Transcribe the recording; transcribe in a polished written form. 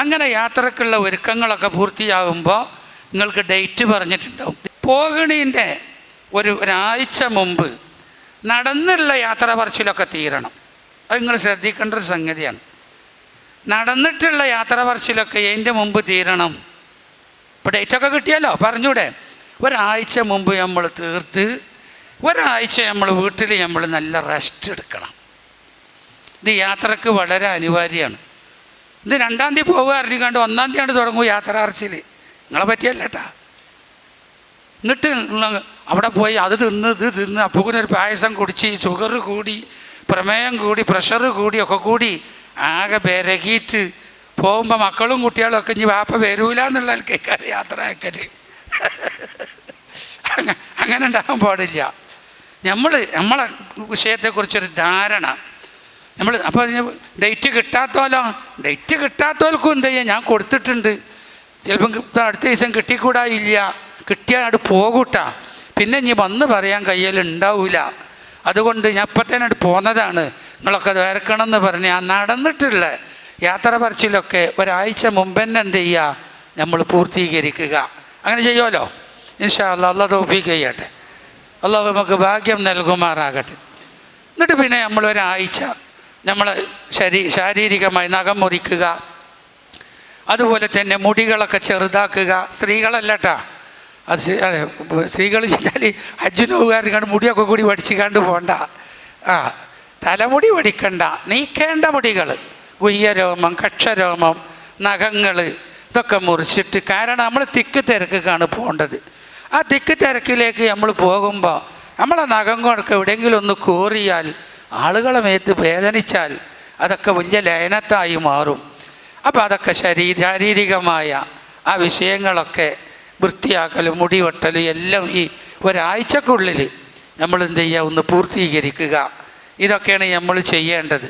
അങ്ങനെ യാത്രക്കുള്ള ഒരുക്കങ്ങളൊക്കെ പൂർത്തിയാകുമ്പോൾ നിങ്ങൾക്ക് ഡേറ്റ് പറഞ്ഞിട്ടുണ്ടാവും. പോകണീൻ്റെ ഒരാഴ്ച മുമ്പ് നടന്നുള്ള യാത്ര പറച്ചിലൊക്കെ തീരണം. അത് നിങ്ങൾ ശ്രദ്ധിക്കേണ്ട ഒരു സംഗതിയാണ്. നടന്നിട്ടുള്ള യാത്ര പറച്ചിലൊക്കെ അതിൻ്റെ മുമ്പ് തീരണം. ഇപ്പോൾ ഡേറ്റൊക്കെ കിട്ടിയല്ലോ, പറഞ്ഞൂടെ? ഒരാഴ്ച മുമ്പ് നമ്മൾ തീർത്ത് ഒരാഴ്ച നമ്മൾ വീട്ടിൽ നമ്മൾ നല്ല റെസ്റ്റ് എടുക്കണം. ഇത് യാത്രക്ക് വളരെ അനിവാര്യമാണ്. ഇത് 2-ാം തീയതി പോകുക അറിഞ്ഞാണ്ട് 1-ാം തീയതി തുടങ്ങും യാത്ര പറച്ചിൽ. നിങ്ങളെ പറ്റിയല്ല കേട്ടാ. എന്നിട്ട് അവിടെ പോയി അത് തിന്ന് ഇത് തിന്ന് അപ്പൂക്കിനൊരു പായസം കുടിച്ച് ഷുഗർ കൂടി പ്രമേയം കൂടി പ്രഷർ കൂടി ഒക്കെ കൂടി ആകെ ബെരകിയിട്ട് പോകുമ്പോൾ മക്കളും കുട്ടികളും ഒക്കെ ഇനി വാപ്പ വരൂല എന്നുള്ള കേൾക്കാറ് യാത്ര ആക്കല്. അങ്ങനെ ഉണ്ടാകാൻ പാടില്ല. നമ്മളെ വിഷയത്തെക്കുറിച്ചൊരു ധാരണ നമ്മൾ അപ്പോൾ ഡേറ്റ് കിട്ടാത്തോൽക്കും എന്ത് ചെയ്യുക, ഞാൻ കൊടുത്തിട്ടുണ്ട്, ചിലപ്പം അടുത്ത ദിവസം കിട്ടിക്കൂടായില്ല, കിട്ടിയാൽ അവിടെ പോകൂട്ടാ, പിന്നെ ഇനി വന്ന് പറയാൻ കയ്യിലുണ്ടാവില്ല. അതുകൊണ്ട് ഞാൻ ഇപ്പം തന്നെ അവിടെ പോന്നതാണ്, നിങ്ങളൊക്കെ അത് വരക്കണമെന്ന് പറഞ്ഞ് ആ നടന്നിട്ടുള്ള യാത്ര പറച്ചിലൊക്കെ ഒരാഴ്ച മുമ്പ് തന്നെ എന്ത് ചെയ്യുക, നമ്മൾ പൂർത്തീകരിക്കുക. അങ്ങനെ ചെയ്യുമല്ലോ. ഇൻഷാ അല്ലാഹ് അല്ലാഹ് തൗഫീഖ് ചെയ്യട്ടെ. അല്ലാഹ് നമുക്ക് ഭാഗ്യം നൽകുമാറാകട്ടെ. എന്നിട്ട് പിന്നെ നമ്മളൊരാഴ്ച നമ്മൾ ശാരീരികമായി നഖം മുറിക്കുക, അതുപോലെ തന്നെ മുടികളൊക്കെ ചെറുതാക്കുക. സ്ത്രീകളല്ല കേട്ടോ, അത് അതെ സ്ത്രീകൾ ചെയ്താൽ ഹജ്ജിന് പോകുകാർ മുടിയൊക്കെ കൂടി വടിച്ചിക്കാണ്ട് പോകണ്ട. തലമുടി വടിക്കണ്ട, നീക്കേണ്ട മുടികൾ, ഗുഹ്യരോമം, കക്ഷരോമം, നഖങ്ങൾ ഇതൊക്കെ മുറിച്ചിട്ട്. കാരണം നമ്മൾ തിക്ക് തിരക്കാണ് പോകേണ്ടത്. ആ തിക്ക് തിരക്കിലേക്ക് നമ്മൾ പോകുമ്പോൾ നമ്മളെ നഖം കൊണ്ടൊക്കെ എവിടെയെങ്കിലും ഒന്ന് കോറിയാൽ, ആളുകളെ മേത്ത് വേദനിച്ചാൽ അതൊക്കെ വലിയ ലയനത്തായി മാറും. അപ്പോൾ അതൊക്കെ ശാരീരികമായ ആ വിഷയങ്ങളൊക്കെ വൃത്തിയാക്കലും മുടി വെട്ടലും എല്ലാം ഈ ഒരാഴ്ചക്കുള്ളിൽ നമ്മൾ എന്ത് ചെയ്യുക, ഒന്ന് പൂർത്തീകരിക്കുക. ഇതൊക്കെയാണ് നമ്മൾ ചെയ്യേണ്ടത്.